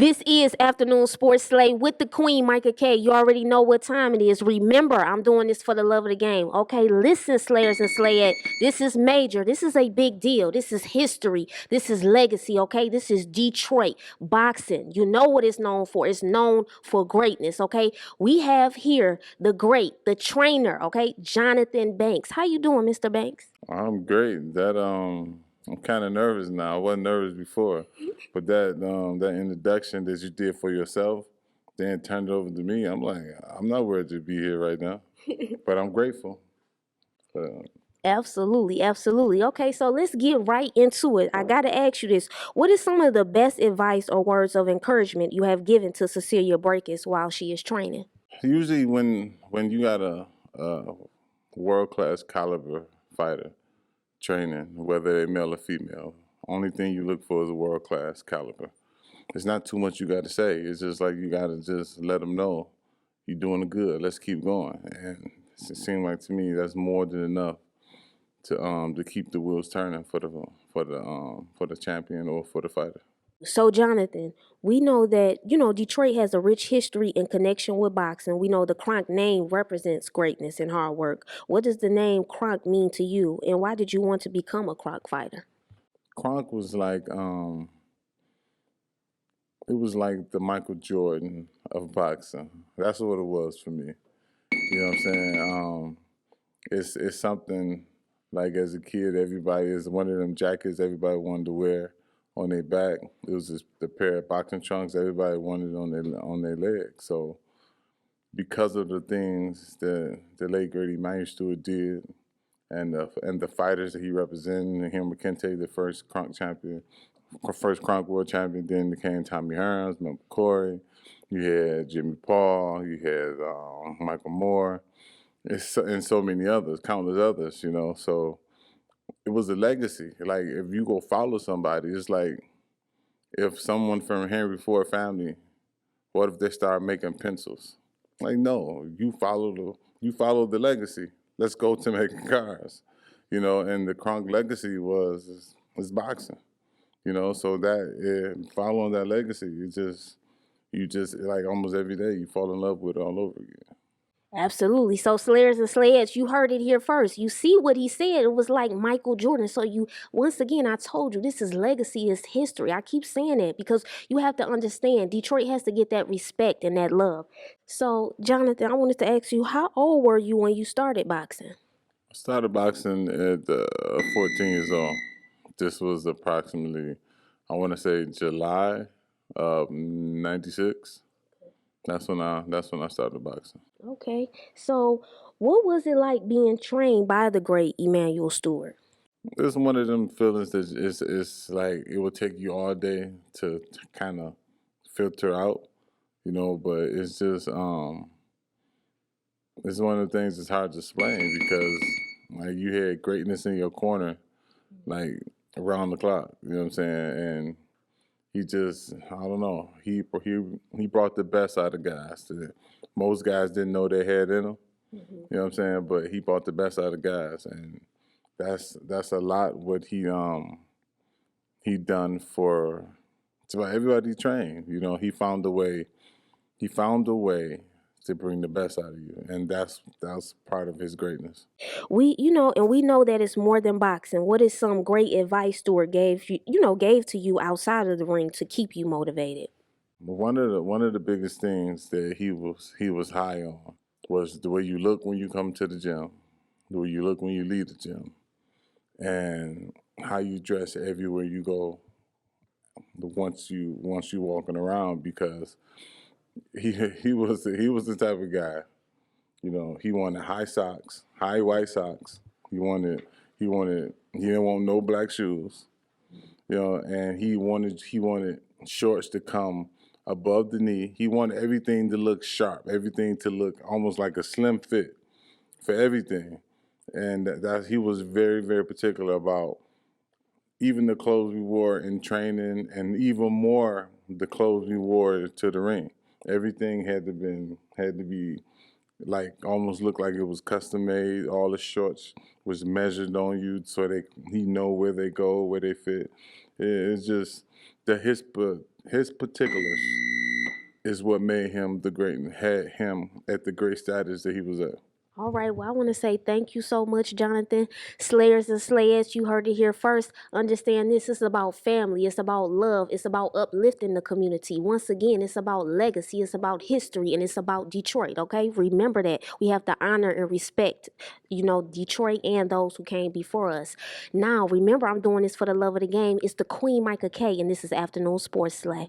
This is Afternoon Sports Slay with the Queen, Micah K. You already know what time it is. Remember, I'm doing this for the love of the game. Okay, listen, Slayers and Slayettes. This is major. This is a big deal. This is history. This is legacy. Okay, this is Detroit boxing. You know what it's known for. It's known for greatness. Okay, we have here the great, the trainer. Okay, Johnathon Banks. How you doing, Mr. Banks? I'm great. I'm kind of nervous now. I wasn't nervous before, but that introduction that you did for yourself, then turned it over to me. I'm like, I'm not worried to be here right now, but I'm grateful. Uh, Absolutely, absolutely. Okay, so let's get right into it. I got to ask you this. What is some of the best advice or words of encouragement you have given to Cecilia Brækhus while she is training? Usually, when you got a world class caliber fighter training, whether they're male or female, only thing you look for is a world class caliber. It's not too much you got to say. It's just like you got to just let them know you're doing good. Let's keep going. And it seemed like to me that's more than enough to keep the wheels turning for the champion or for the fighter. So, Jonathan, we know that, Detroit has a rich history and connection with boxing. We know the Kronk name represents greatness and hard work. What does the name Kronk mean to you, and why did you want to become a Kronk fighter? Kronk was like it was like the Michael Jordan of boxing. That's what it was for me. You know what I'm saying? It's something like as a kid, everybody is one of them jackets everybody wanted to wear on their back. It was just the pair of boxing trunks everybody wanted on their legs. So because of the things that the late great Emmanuel Stewart did, and the fighters that he represented, him McKenty, the first Kronk champion, first Kronk world champion, then became Tommy Hearns, McCory. You had Jimmy Paul, you had Michael Moore, and so many others, countless others, you know. So it was a legacy. Like if you go follow somebody, it's like if someone from Henry Ford family, what if they start making pencils? Like no, you follow the legacy. Let's go to making cars, you know. And the Kronk legacy was boxing, you know. So following that legacy, you just like almost every day you fall in love with it all over again. Absolutely. So Slayers and Slayettes, you heard it here first. You see what he said. It was like Michael Jordan. So you once again I told you this is legacy, is history. I keep saying it because you have to understand Detroit has to get that respect and that love. So Jonathan, I wanted to ask you, how old were you when you started boxing? I started boxing at 14 years old. This was approximately, I want to say July of '96. That's when I started boxing. Okay. So what was it like being trained by the great Emmanuel Stewart? It's one of them feelings that it's like it will take you all day to kind of filter out, you know. But it's one of the things that's hard to explain because like you had greatness in your corner, like around the clock. You know what I'm saying? And he just I don't know. He brought the best out of guys. That most guys didn't know they had in them. You know what I'm saying? But he brought the best out of guys, and that's a lot what he done for everybody he trained. You know, he found a way. He found a way to bring the best out of you, and that's part of his greatness. And we know that it's more than boxing. What is some great advice Stewart gave to you outside of the ring to keep you motivated? But one of the biggest things that he was high on was the way you look when you come to the gym, the way you look when you leave the gym, and how you dress everywhere you go. Once you walking around, because he was the type of guy. You know, he wanted high socks, high white socks. He didn't want no black shoes. You know, and he wanted shorts to come above the knee. He wanted everything to look sharp, everything to look almost like a slim fit for everything. And that he was very, very particular about even the clothes we wore in training, and even more the clothes we wore to the ring. Everything had to be like almost looked like it was custom made. All the shorts was measured on you so he know where they go, where they fit. It's just the his particulars is what made him the great, had him at the great status that he was at. All right, well, I want to say thank you so much, Jonathan. Slayers and Slayettes, you heard it here first. Understand this is about family, it's about love, it's about uplifting the community. Once again, it's about legacy, it's about history, and it's about Detroit, okay? Remember that. We have to honor and respect, Detroit and those who came before us. Now, remember, I'm doing this for the love of the game. It's the Queen Micah K, and this is Afternoon Sports Slay.